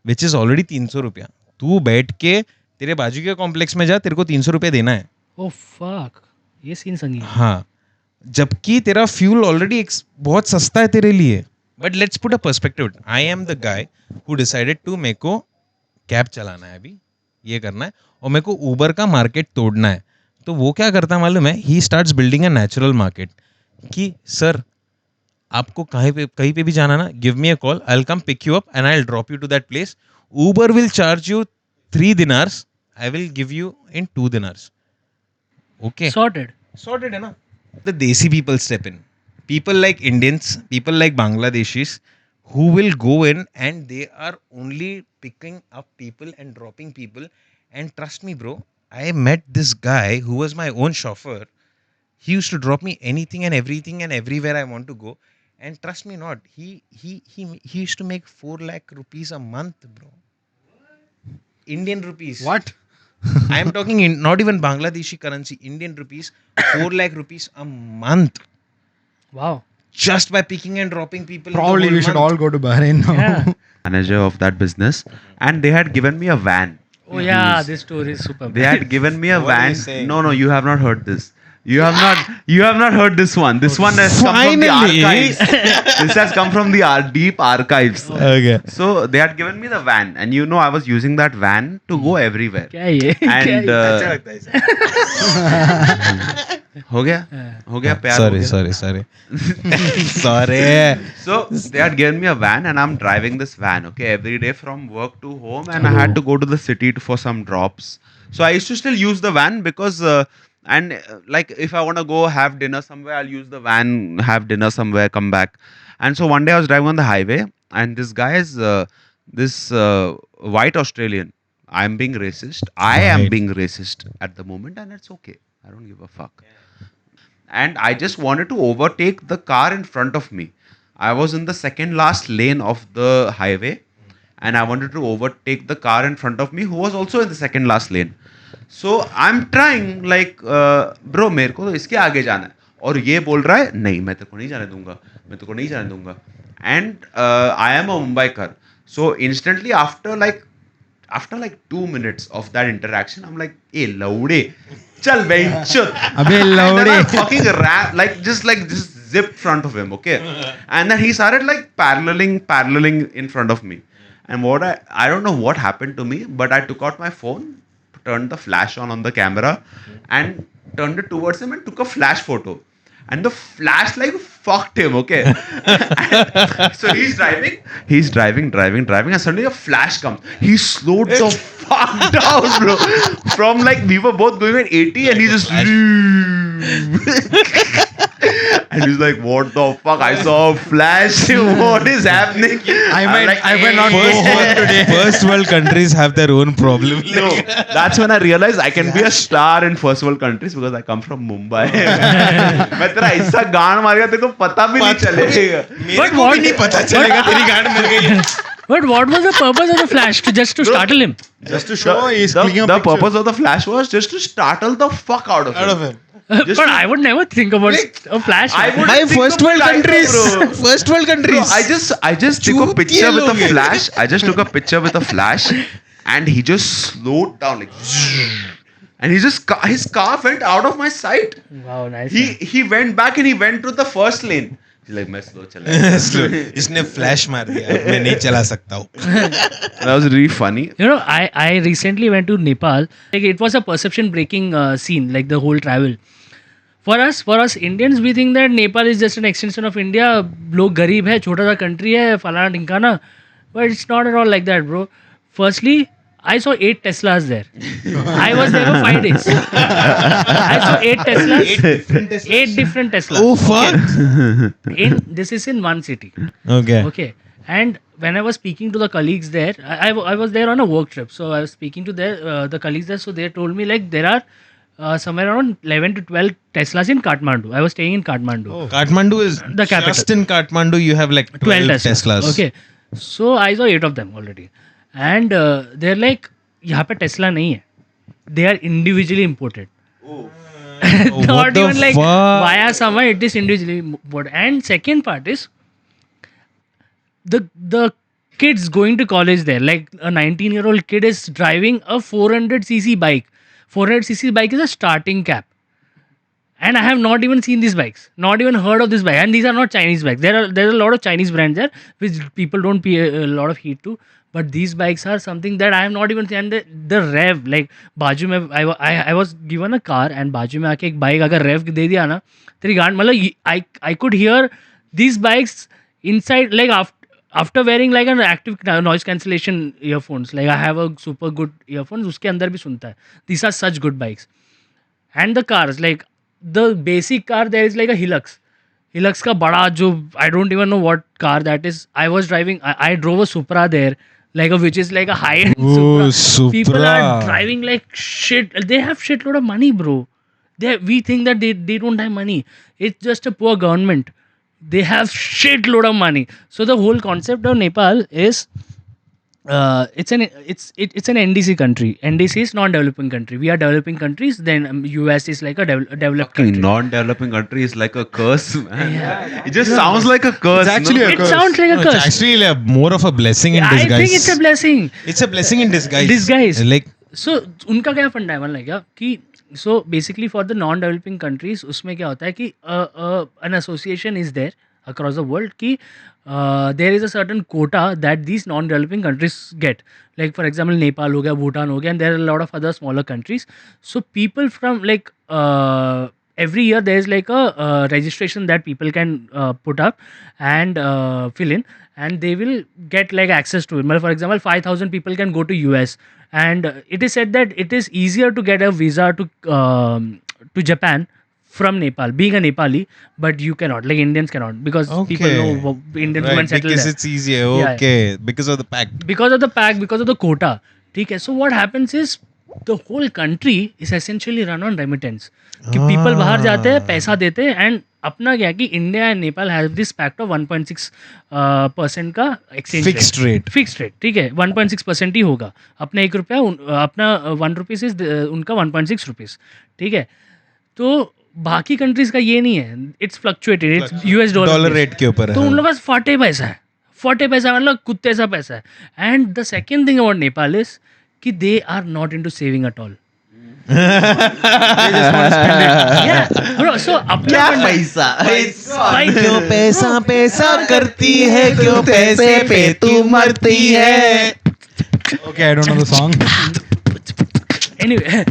विच इज ऑलरेडी 300 रुपया. तू बैठ के तेरे बाजू के कॉम्प्लेक्स में जा, तेरे को 300 रुपया देना है. Oh fuck. ये सीन संगीत. हाँ, जबकि तेरा फ्यूल ऑलरेडी बहुत सस्ता है तेरे लिए. But let's put a perspective. I am the guy who decided to, मेरे को कैब चलाना है, अभी ये करना है, और मेरे को ऊबर का मार्केट तोड़ना है. तो वो क्या करता है मालूम है, he starts building a natural market कि सर आपको कहीं पे भी जाना ना, give me a call, I'll come pick you up and I'll drop you to that place. Uber will charge you 3 dinars, I will give you in 2 dinars. Okay. Sorted. Sorted है ना. The Desi people step in. People like Indians, people like Bangladeshis, who will go in and they are only picking up people and dropping people. And trust me, bro, I met this guy who was my own chauffeur. He used to drop me anything and everything and everywhere I want to go. And trust me not, he used to make 4 lakh rupees a month, bro. Indian rupees. What? I am talking in not even Bangladeshi currency, Indian rupees, 4 lakh rupees a month. Wow. Just by picking and dropping people. Probably we should all go to Bahrain now. Yeah. Manager of that business, and they had given me a van. Oh yeah, this story is super. They had given me a What are van. you saying? No, you have not heard this. You have not heard this one. This one has come from the Finally. archives. This has come from the deep archives. Okay. So they had given me the van, and you know I was using that van to go everywhere. क्या ये? And क्या ये? हो गया प्यार Sorry, हो गया. sorry. Sorry. So they had given me a van, and I'm driving this van, okay, every day from work to home, and I had to go to the city for some drops. So I used to still use the van because, like if I want to go have dinner somewhere, I'll use the van, have dinner somewhere, come back. And so one day I was driving on the highway, and this guy is this white Australian. I'm being racist. I am Right. being racist at the moment, and it's okay. I don't give a fuck. And I just wanted to overtake the car in front of me. I was in the second last lane of the highway, and I wanted to overtake the car in front of me who was also in the second last lane. So I'm trying like, bro, मेरे को तो इसके आगे जाना है, और ये बोल रहा है नहीं मैं तेरे को नहीं जाने दूंगा, मैं तेरे को नहीं जाने दूंगा. And I am a Mumbaikar, so instantly after like 2 minutes of that interaction, I'm like, hey, laude, chal benchut. Abhi laude. And then I fucking ran, like just zipped front of him, okay? And then he started like paralleling in front of me. And what I don't know what happened to me, but I took out my phone, turned the flash on the camera, and turned it towards him and took a flash photo. And the flash like fucked him, okay? So he's driving, and suddenly a flash comes. He slowed the fuck down, bro. From like we were both going at 80, and he just and he's like, "What the fuck? I saw a flash. What is happening?" I might not go First, home today. first world countries have their own problem. No, that's when I realized I can be a star in first world countries because I come from Mumbai. मैं तेरा ऐसा गान मारेगा तेरे को पता भी नहीं चलेगा. मेरे को भी नहीं पता चलेगा तेरी गांड मिल गई है. But what was the purpose of the flash? Just to startle him? Just to show he's The clicking a picture. purpose of the flash was just to startle the fuck out of him. Just But to- I would never think about a flash. I would By think first of world flash, countries. bro. First world Bro, countries. I just took a Choot picture kiye with a loge. flash. I just took a picture with a flash, and he just slowed down like, and his car went out of my sight. Wow, nice. He went back and he went to the first lane. He's like, मैं slow चला. इसने flash मार दिया. अब मैं नहीं चला सकता हूँ. That was really funny. You know, I recently went to Nepal. Like it was a perception breaking scene, like the whole travel. For us Indians, we think that Nepal is just an extension of India. लोग गरीब है, छोटा सा country है, फलाना ढिमकाना. But it's not at all like that, bro. Firstly, I saw 8 Teslas there. I was there for 5 days. I saw 8 Teslas. 8 different Teslas. Oh fuck. This is in one city. Okay. Okay. And when I was speaking to the colleagues there, I was there on a work trip. So I was speaking to the colleagues there. So they told me like there are somewhere around 11 to 12 Teslas in Kathmandu. I was staying in Kathmandu. Kathmandu is The capital. Just in Kathmandu, you have like 12 Teslas. Okay. So I saw 8 of them already. And they're like, यहाँ पे Tesla नहीं है. They are individually imported. What Not the even like fuck? via somewhere, it is individually imported. And second part is the kids going to college there. Like a 19-year-old kid is driving a 400cc bike. 400cc bike is a starting cap. And I have not even seen these bikes, not even heard of this bike. And these are not Chinese bikes. There's a lot of Chinese brands there, which people don't pay a lot of heed to. But these bikes are something that I have not even seen. And the rev, like बाजू में I was given a car and बाजू में आके एक bike अगर rev दे दिया ना, तेरी गांड मतलब I could hear these bikes inside, like after wearing like an active noise cancellation earphones, like I have a super good earphones, उसके अंदर भी सुनता है. These are such good bikes. And the cars, like the basic car there is like a Hilux का बड़ा जो I don't even know what car that is. I was driving, I drove a Supra there, like which is like a high-end Supra. People are driving like shit. They have shitload of money, bro. We think that they don't have money. It's just a poor government. They have shitload of money. So the whole concept of Nepal is it's an NDC country. NDC is non-developing country. We are developing countries. Then US is like a developed country. Non-developing country is like a curse, man. It just sounds like a curse. It's actually a It curse. sounds like a No, curse. It's actually more of a blessing in disguise. I think it's a blessing. It's a blessing in disguise. Disguise. Like So उनका क्या फंडा है मतलब क्या कि so basically for the non-developing countries उसमें क्या होता है कि an association is there across the world कि there is a certain quota that these non-developing countries get. Like for example Nepal हो गया, Bhutan हो गया, and there are a lot of other smaller countries. So people from like every year there is like a registration that people can put up and fill in, and they will get like access to it. Well, for example, 5,000 people can go to US, and it is said that it is easier to get a visa to Japan from Nepal, being a Nepali, but you cannot, like Indians cannot, because people Okay. know Indian right, women settle because there. it's easier. Yeah. Okay, because of the pact. Because of the pack, because of the quota. ठीक है. So what happens is the whole country is essentially run on remittance. कि people बाहर जाते हैं, पैसा देते हैं, and अपना क्या कि India and Nepal have this pact of 1.6% का exchange Fixed rate. Fixed rate. ठीक है, 1.6% ही होगा. अपना 1 रुपया अपना 1 रुपीज इज उनका 1.6 रुपीज. ठीक है. तो बाकी कंट्रीज का ये नहीं है. It's fluctuated. It's US dollar rate के ऊपर तो है. उन लोगों के पास फटे पैसा है. फटे पैसा मतलब कुत्ते सा पैसा है. And the second thing about Nepal is कि they are not into saving at all. So अपना पैसा क्यों पैसा पैसा करती है, क्यों पैसे पे तू मरती है. Okay, I don't know the song. anyway.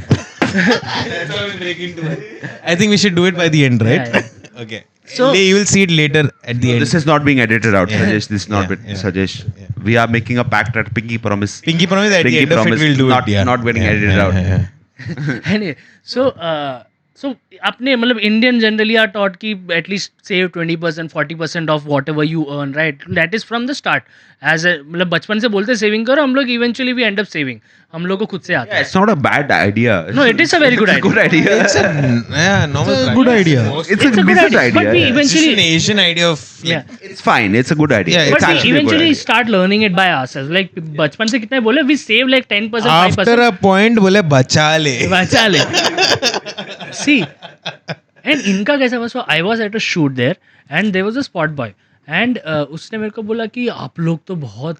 I think we should do it by the end, right? Yeah, Okay. So- you will see it later at the end. This is not being edited out, Yeah. Sajesh. This is not Yeah, yeah, Sajesh. yeah. We are making a pact at Pinky Promise. Pinky promise at the Pinky end of it promise, we'll do not- it. Yeah. not getting Yeah, edited yeah, out. yeah, yeah. Anyway, so अपने मतलब Indian generally are taught कि at least save 20%, 40% of whatever you earn, right? That is from the start. As a मतलब बचपन से बोलते saving करो, हम लोग eventually we end up saving. हम लोग को खुद से आता Yeah, है. it's not a bad idea. No, it is a very good It's a good idea. idea. It's a normal It's a good practice. idea. Most- It's a It's a good business idea, but we yeah. it's just an eventually Asian idea of like, yeah. It's fine. It's a good idea. Yeah, it's But we actually a good eventually idea. start learning it by ourselves. Like बचपन से कितना बोले we save like 10%, after 5%. a point बोले बचा ले. बचा ले. See, and इनका कैसा हुआ? So I was at a shoot there, and there was a spot boy. And उसने मेरे को बोला कि आप लोग तो बहुत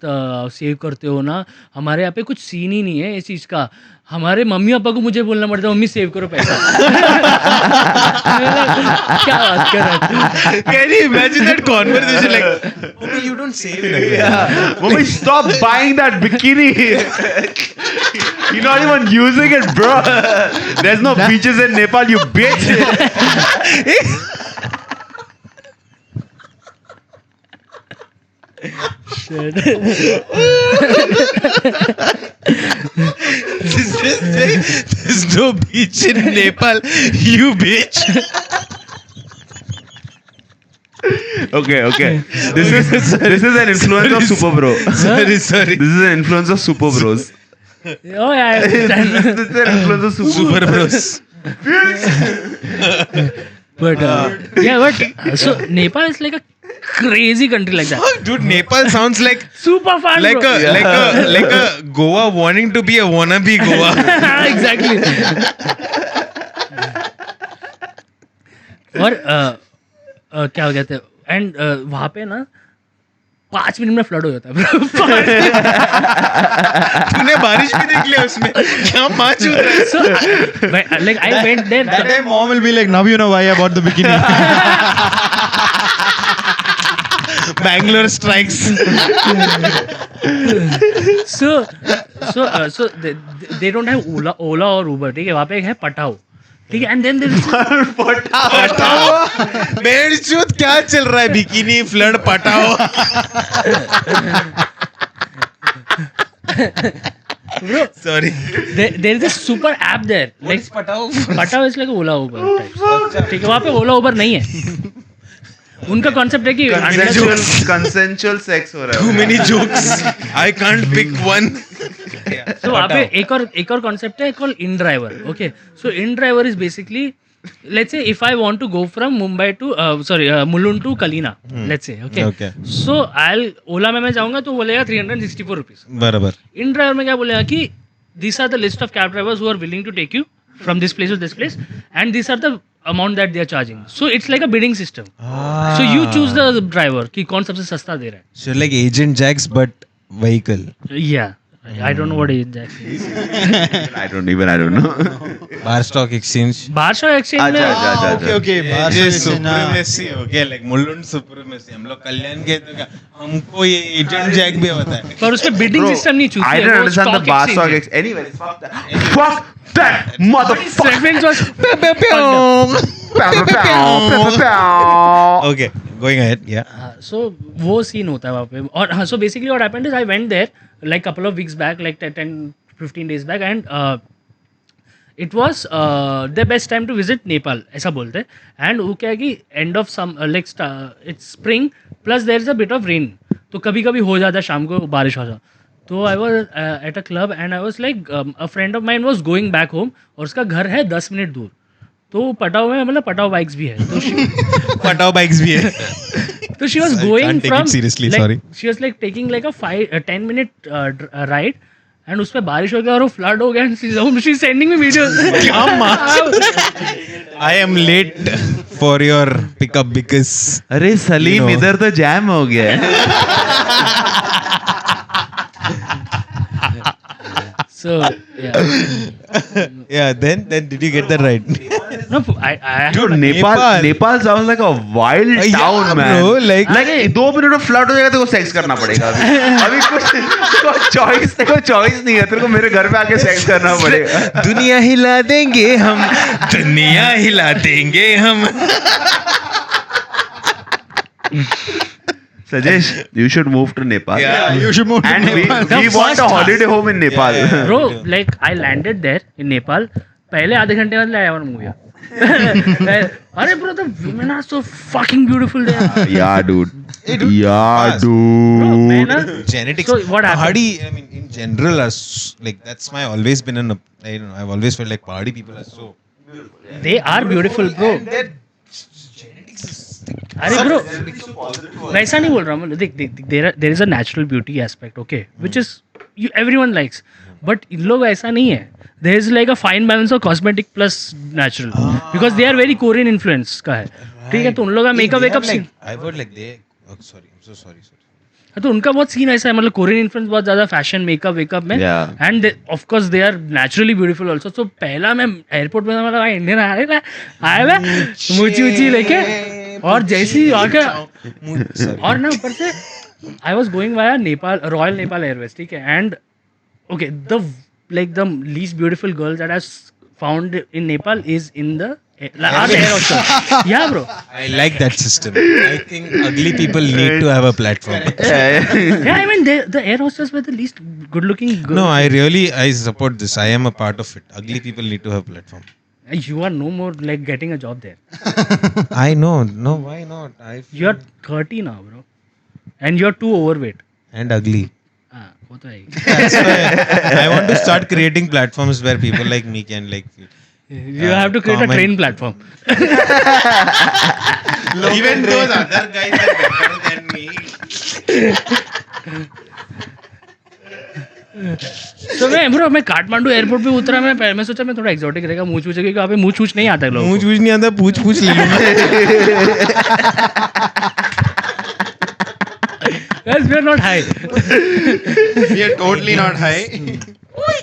सेव करते हो ना, हमारे यहाँ पे कुछ सीन ही नहीं है इस चीज़ का. हमारे मम्मी पापा को मुझे बोलना पड़ता है मम्मी सेव करो पैसा. क्या बात कर रहा है? Can you imagine that conversation? Like, okay, you don't save it again. Mommy, stop buying that bikini. You're not even using it, bro. There's no beaches in Nepal, you bitch. There's no beach in Nepal, you bitch. Okay. This is an influence of Super Bro. Sorry. This is an influence of Super Bros. Oh yeah, I understand. This is an influence of Super bros. But so Nepal is like a crazy country like that. Fuck, dude, Nepal sounds like Super fun, like bro. like a Goa wanting to be a wannabe Goa. Exactly. और क्या हो गया था and वहाँ पे ना 5 minute में flood हो जाता है. तूने बारिश भी देख लिया उसमें? क्या माच हो रहा है? So like I went there. That time mom will be like, now you know why I bought the bikini. Bangalore strikes. So they don't have Ola or Uber. ठीक है, वहाँ पे है पटाओ. ठीक है, and then there is बेड़चूत क्या चल रहा है? बिकिनी फ्लड पटाओ. bro, Sorry. there is a super app there. Like Patao is like Ola Uber type. ठीक है, वहाँ पे Ola Uber नहीं है. उनका कॉन्सेप्ट है कि कंसेंचुअल सेक्स हो रहा Too है. many jokes. I can't pick one. तो वहाँ पे एक और कॉन्सेप्ट है called in driver. Okay, so in driver is basically, let's say if I want to go from Mumbai to Mulund to Kalina, let's say, okay. So I'll Ola में मैं जाऊँगा तो बोलेगा 364 rupees. बराबर. इन ड्राइवर में क्या बोलेगा कि these are the list of cab drivers who are willing to take you from this place to this place, and these are the amount that they are charging. So it's like a bidding system. So you choose the driver कि कौन सबसे सस्ता दे रहा So like Agent Jacks but vehicle. है. Yeah, I don't know what it exactly is. I don't know. Bar stock exchange. बारशा exchange में Okay. ये supremacy हो गया, like मुलुंड supremacy. हम लोग कल्याण के तो क्या, हमको ये Agent Jack भी होता है. पर उस पे बिडिंग सिस्टम नहीं चूती I है. don't वो understand the stock bar exchange stock है. exchange. Anyway, fuck that motherfucker. Reference was Okay, going ahead. Yeah. so वो सीन होता है वहाँ पे. और हाँ, so basically what happened is I went there like couple of weeks back, like 10-15 days back, and it was the best time to visit Nepal, ऐसा बोलते हैं. And वो क्या है कि end of some like it's spring plus there is a bit of rain, तो कभी कभी हो जाता है शाम को बारिश हो जाता. तो I was at a club and I was like a friend of mine was going back home और उसका घर है 10 मिनट दूर. तो पटाव में मतलब पटाव बाइक्स भी है. तो पटाओ बाइक्स भी है. So she was I going can't take from it seriously, like, sorry. she was like taking like a 10-minute ride, and उस पे बारिश हो गया और वो फ्लड हो गया, and she's sending me videos. I am late for your pickup because अरे सलीम, You know. इधर तो जैम हो गया है. So yeah, yeah. Then did you get that right? no, I Dude, Nepal. Nepal sounds like a wild Yeah, town, man. bro, like- 2 minute में flood हो जाएगा तो सेक्स करना पड़ेगा. अभी कुछ चॉइस नहीं है तेरे को. मेरे घर पे आके सेक्स करना पड़ेगा. दुनिया हिला देंगे हम, दुनिया हिला देंगे हम. Sajesh, you should move to Nepal. Yeah, You should move to And Nepal. we want a holiday home in Nepal. bro, like I landed there in Nepal. पहले आधे घंटे में आया और मूव गया. अरे bro, the women are so fucking beautiful there. Yeah, dude. fast. Bro, मैं ना, Genetics. So what happened? Pahadi, I mean, in general, are like that's my always been an. I don't know. I've always felt like Pahadi people are so. they are beautiful, bro. अरे bro वैसा नहीं बोल रहा हूँ. देख there is a natural beauty aspect, okay, which is everyone likes, but इन लोग ऐसा नहीं है. There is like a fine balance of cosmetic plus natural, because they are very Korean influence का है. ठीक है, तो उन लोग का makeup wakeup scene, I would like they. Oh, sorry. I'm so sorry. तो उनका बहुत सीन ऐसा है, मतलब कोरियन इन्फ्लुएंस बहुत ज्यादा फैशन मेकअप वेकअप में. Yeah. And of course they are naturally beautiful also. तो पहला मैं एयरपोर्ट में मतलब इंडियन आया मूची ऊंची लेके, और जैसे ही आके और ना ऊपर से I was going via Nepal, royal Nepal Airways, ठीक है. And okay, the like the least beautiful girl that I found in Nepal is in the air hostess. Yeah, bro. I like that system. I think ugly people need to have a platform. Yeah, I mean the air hostess were the least good looking girl. No, I support this. I am a part of it. Ugly people need to have a platform. You are no more like getting a job there. I know. No, why not? You are 30 now, bro, and you are too overweight. And ugly. वो तो है. That's why I want to start creating platforms where people like me can like. You have to create a comment. train platform. Even those other guys are better than me. So मैं Kathmandu airport पे उतरा. मैं सोचा मैं थोड़ा exotic रहेगा, मूछ पूछ, क्योंकि वहाँ पे मूछ नहीं आता है लोगों को. पूछ नहीं आता, पूछ ले लूंगा. Guys, we are not high. We are totally not high.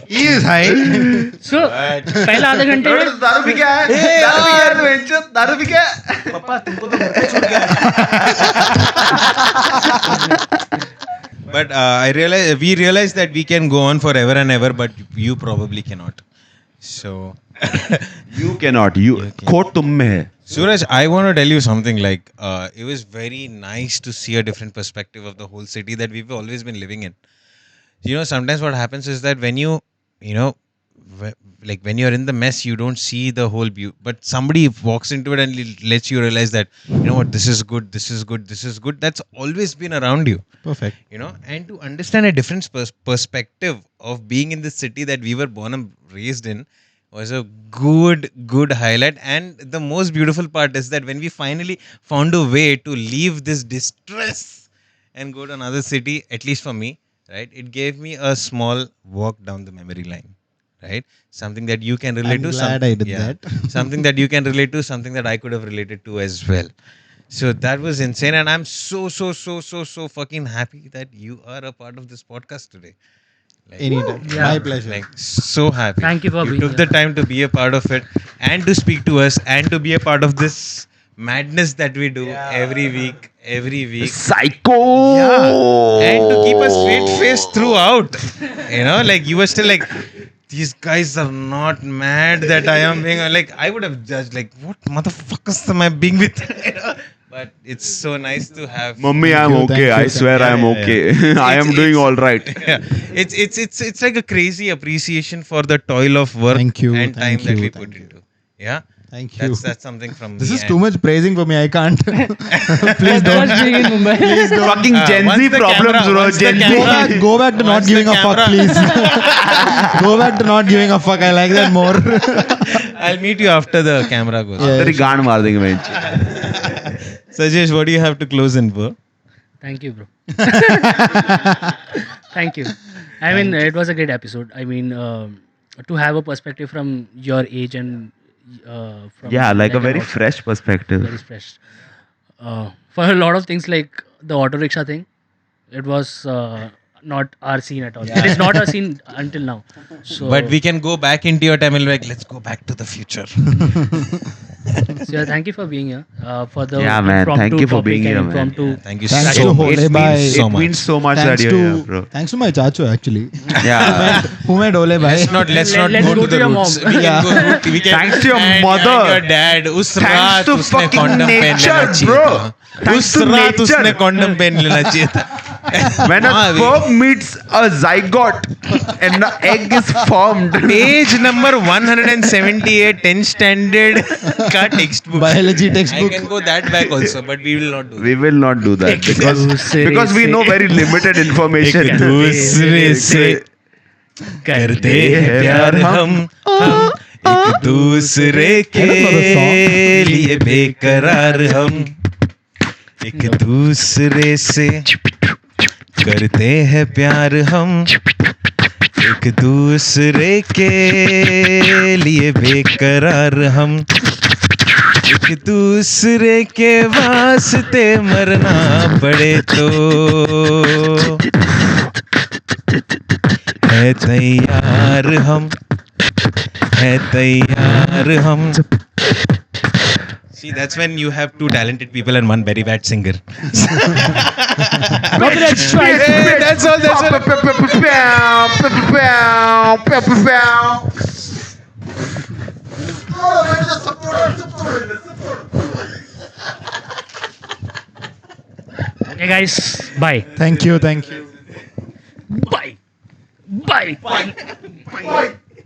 He is high. So पहला आधे घंटे में दारू भी क्या है? दारू भी क्या है? But we realize that we can go on forever and ever, but you probably cannot. So, You cannot. You can. quote तुम में है. Suraj, I want to tell you something. Like, it was very nice to see a different perspective of the whole city that we've always been living in. You know, sometimes what happens is that when you know, like when you're in the mess, you don't see the whole beauty. But somebody walks into it and lets you realize that, you know what, this is good, this is good, this is good. That's always been around you. Perfect. You know, and to understand a different perspective of being in the city that we were born and raised in was a good highlight. And the most beautiful part is that when we finally found a way to leave this distress and go to another city, at least for me, right, it gave me a small walk down the memory line, right? Something that you can relate I'm to. glad I did that. Something that you can relate to, something that I could have related to as well. So that was insane, and I'm so fucking happy that you are a part of this podcast today. Like, Anytime. Yeah. My pleasure. like so happy. Thank you for being took here. the time to be a part of it and to speak to us and to be a part of this madness that we do every week. Psycho. Yeah. And to keep a straight face throughout. You know, like you were still like, these guys are not mad that I am being like, I would have judged like, what motherfuckers am I being with? You know? But it's so nice to have. Mummy, I'm you, thank okay. you, I thank swear you. I'm Yeah, okay. I am doing all right. Yeah. It's like a crazy appreciation for the toil of work Thank you, and time thank that you, we thank put you. into. Yeah. Thank you. That's something from This me. is too much praising for me. I can't. Please don't. Much being in Mumbai. Fucking Gen once Z the problems, camera- bro. once the Gen Z. camera- Go back to not Once the giving a fuck, camera- please. Go back to not giving a fuck. I like that more. I'll meet you after the camera goes. Yeah. तेरी गांड मार देंगे मैं. Sajesh, what do you have to close in, bro? Thank you, bro. Thank you. I mean, it was a great episode. I mean, to have a perspective from your age and from Yeah, like a an very outside- fresh perspective. very fresh. For a lot of things like the auto rickshaw thing, it was not our scene at all. It is not our scene until now. So, But we can go back into your time and be like, let's go back to the future. so yeah, thank you for being here. For the Yeah, man. impromptu Thank you for topic being and here, man. impromptu. Thank you Thanks so to much. Hole Bhai. so It much. means so much that Thanks you're here, to bro. thanks to my chacho actually. Yeah. Who made Ole Bhai? Let's not Let's go go to to the your roots. mom. We Yeah. can go root. We can, Thanks to your and mother. your dad. उस Thanks रात to उसने fucking condom पहन nature, लेना चाहिए bro. था. Thanks उस to रात nature. उसने condom पहन लेना चाहिए था. When a हाँ, sperm meets a zygote and the egg is formed. Page number 178, 10th standard का textbook. Biology I textbook. can go that back also, but we will not do that. We will not do that because we know very limited information. एक दूसरे से करते हैं प्यार हम एक दूसरे के लिए बेकरार हम एक दूसरे से करते हैं प्यार हम एक दूसरे के लिए बेकरार हम एक दूसरे के वास्ते मरना पड़े तो है तैयार हम है तैयार हम. See, that's when you have two talented people and one very bad singer. Copyright strike. Hey, that's all. Okay, guys. Bye. Thank you. Thank you.